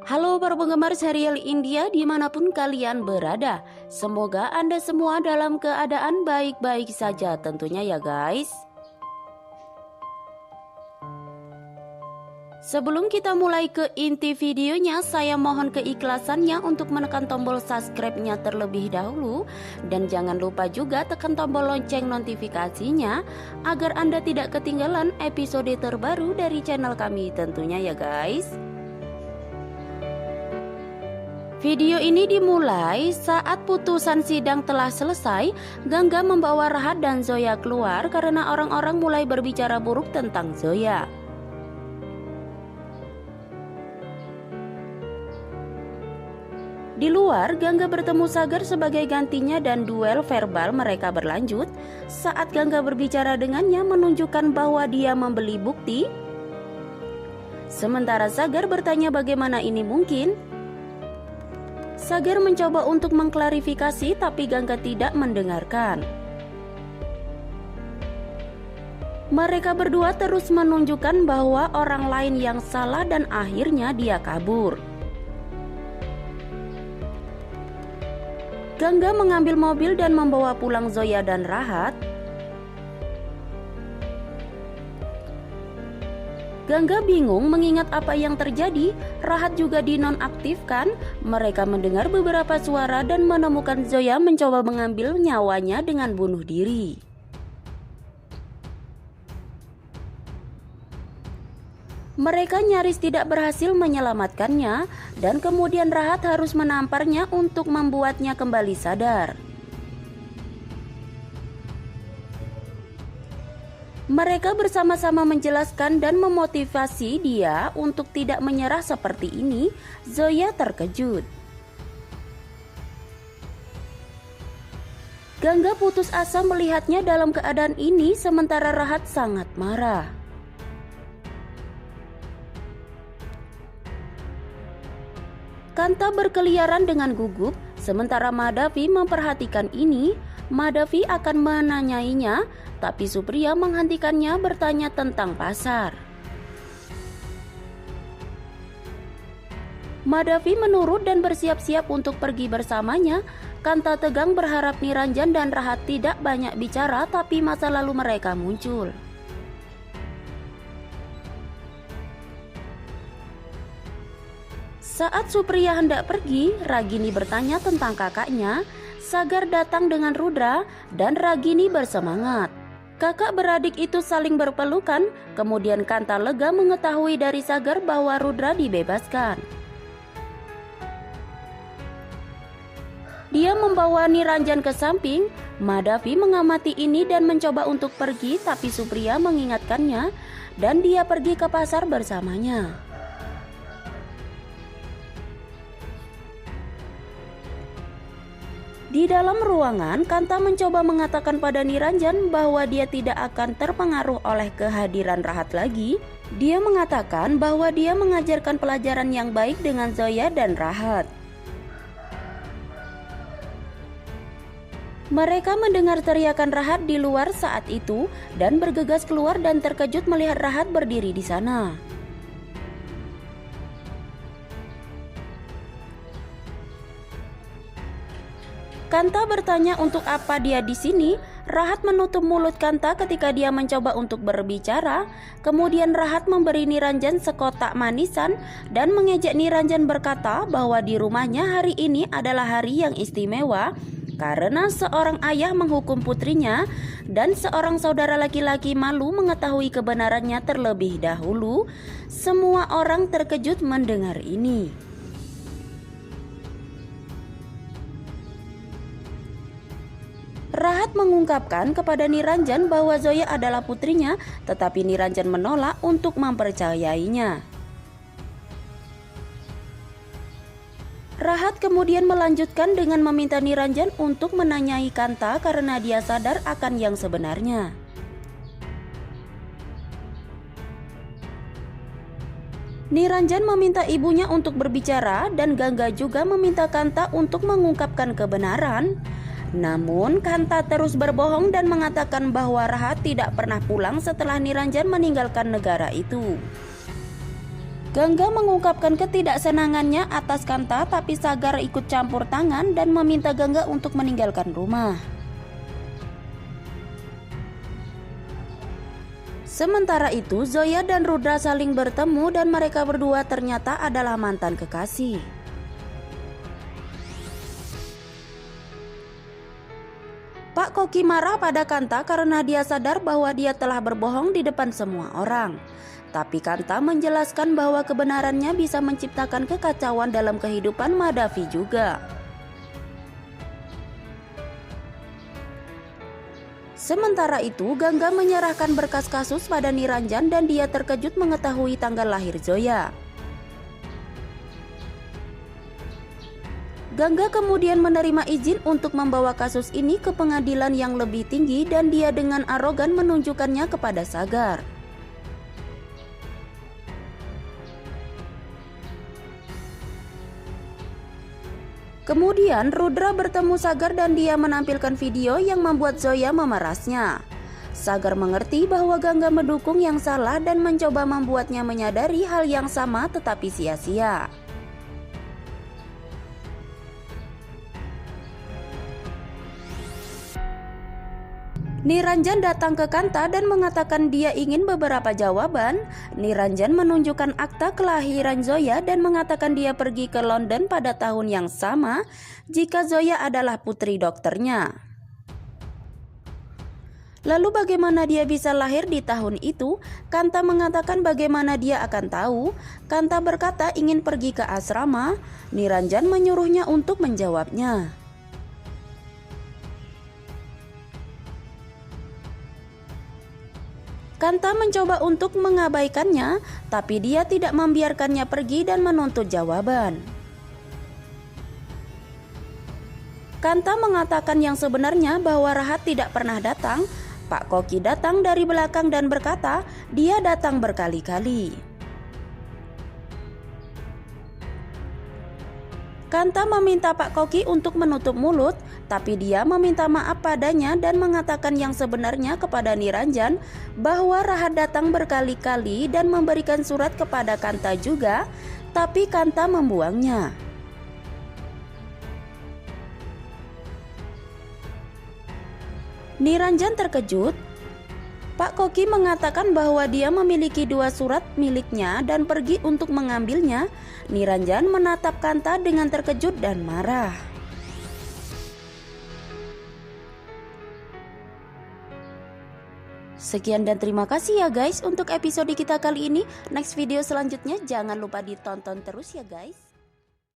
Halo para penggemar serial India dimanapun kalian berada. Semoga Anda semua dalam keadaan baik-baik saja tentunya ya guys. Sebelum kita mulai ke inti videonya, saya mohon keikhlasannya untuk menekan tombol subscribe-nya terlebih dahulu. Dan jangan lupa juga tekan tombol lonceng notifikasinya agar Anda tidak ketinggalan episode terbaru dari channel kami tentunya ya guys. Video ini dimulai saat putusan sidang telah selesai. Gangga membawa Rahat dan Zoya keluar karena orang-orang mulai berbicara buruk tentang Zoya. Di luar, Gangga bertemu Sagar sebagai gantinya dan duel verbal mereka berlanjut. Saat Gangga berbicara dengannya menunjukkan bahwa dia membeli bukti. Sementara Sagar bertanya bagaimana ini mungkin. Sagar mencoba untuk mengklarifikasi tapi Gangga tidak mendengarkan. Mereka berdua terus menunjukkan bahwa orang lain yang salah dan akhirnya dia kabur. Gangga mengambil mobil dan membawa pulang Zoya dan Rahat. Gangga bingung mengingat apa yang terjadi. Rahat juga dinonaktifkan. Mereka mendengar beberapa suara dan menemukan Zoya mencoba mengambil nyawanya dengan bunuh diri. Mereka nyaris tidak berhasil menyelamatkannya dan kemudian Rahat harus menamparnya untuk membuatnya kembali sadar. Mereka bersama-sama menjelaskan dan memotivasi dia untuk tidak menyerah seperti ini. Zoya terkejut. Gangga putus asa melihatnya dalam keadaan ini sementara Rahat sangat marah. Kanta berkeliaran dengan gugup, sementara Madhavi memperhatikan ini. Madhavi akan menanyainya, tapi Supriya menghentikannya bertanya tentang pasar. Madhavi menurut dan bersiap-siap untuk pergi bersamanya. Kanta tegang berharap Niranjan dan Rahat tidak banyak bicara, tapi masa lalu mereka muncul. Saat Supriya hendak pergi, Ragini bertanya tentang kakaknya. Sagar datang dengan Rudra dan Ragini bersemangat. Kakak beradik itu saling berpelukan. Kemudian Kanta lega mengetahui dari Sagar bahwa Rudra dibebaskan. Dia membawa Niranjan ke samping. Madhavi mengamati ini dan mencoba untuk pergi, tapi Supriya mengingatkannya dan dia pergi ke pasar bersamanya. Di dalam ruangan, Kanta mencoba mengatakan pada Niranjan bahwa dia tidak akan terpengaruh oleh kehadiran Rahat lagi. Dia mengatakan bahwa dia mengajarkan pelajaran yang baik dengan Zoya dan Rahat. Mereka mendengar teriakan Rahat di luar saat itu dan bergegas keluar dan terkejut melihat Rahat berdiri di sana. Kanta bertanya untuk apa dia di sini. Rahat menutup mulut Kanta ketika dia mencoba untuk berbicara. Kemudian Rahat memberi Niranjan sekotak manisan dan mengejek Niranjan berkata bahwa di rumahnya hari ini adalah hari yang istimewa karena seorang ayah menghukum putrinya dan seorang saudara laki-laki malu mengetahui kebenarannya terlebih dahulu. Semua orang terkejut mendengar ini. Rahat mengungkapkan kepada Niranjan bahwa Zoya adalah putrinya, tetapi Niranjan menolak untuk mempercayainya. Rahat kemudian melanjutkan dengan meminta Niranjan untuk menanyai Kanta karena dia sadar akan yang sebenarnya. Niranjan meminta ibunya untuk berbicara dan Gangga juga meminta Kanta untuk mengungkapkan kebenaran. Namun Kanta terus berbohong dan mengatakan bahwa Rahat tidak pernah pulang setelah Niranjan meninggalkan negara itu. Gangga mengungkapkan ketidaksenangannya atas Kanta, tapi Sagar ikut campur tangan dan meminta Gangga untuk meninggalkan rumah. Sementara itu, Zoya dan Rudra saling bertemu dan mereka berdua ternyata adalah mantan kekasih. Pak Koki marah pada Kanta karena dia sadar bahwa dia telah berbohong di depan semua orang. Tapi Kanta menjelaskan bahwa kebenarannya bisa menciptakan kekacauan dalam kehidupan Madhavi juga. Sementara itu, Gangga menyerahkan berkas kasus pada Niranjan dan dia terkejut mengetahui tanggal lahir Zoya. Gangga kemudian menerima izin untuk membawa kasus ini ke pengadilan yang lebih tinggi dan dia dengan arogan menunjukkannya kepada Sagar. Kemudian Rudra bertemu Sagar dan dia menampilkan video yang membuat Zoya memerasnya. Sagar mengerti bahwa Gangga mendukung yang salah dan mencoba membuatnya menyadari hal yang sama tetapi sia-sia. Niranjan datang ke Kanta dan mengatakan dia ingin beberapa jawaban. Niranjan menunjukkan akta kelahiran Zoya dan mengatakan dia pergi ke London pada tahun yang sama jika Zoya adalah putri dokternya. Lalu bagaimana dia bisa lahir di tahun itu? Kanta mengatakan bagaimana dia akan tahu. Kanta berkata ingin pergi ke asrama. Niranjan menyuruhnya untuk menjawabnya. Kanta mencoba untuk mengabaikannya, tapi dia tidak membiarkannya pergi dan menuntut jawaban. Kanta mengatakan yang sebenarnya bahwa Rahat tidak pernah datang. Pak Koki datang dari belakang dan berkata dia datang berkali-kali. Kanta meminta Pak Koki untuk menutup mulut, tapi dia meminta maaf padanya dan mengatakan yang sebenarnya kepada Niranjan bahwa Rahat datang berkali-kali dan memberikan surat kepada Kanta juga, tapi Kanta membuangnya. Niranjan terkejut. Pak Koki mengatakan bahwa dia memiliki 2 surat miliknya dan pergi untuk mengambilnya. Niranjan menatap Kanta dengan terkejut dan marah. Sekian dan terima kasih ya guys untuk episode kita kali ini. Next video selanjutnya jangan lupa ditonton terus ya guys.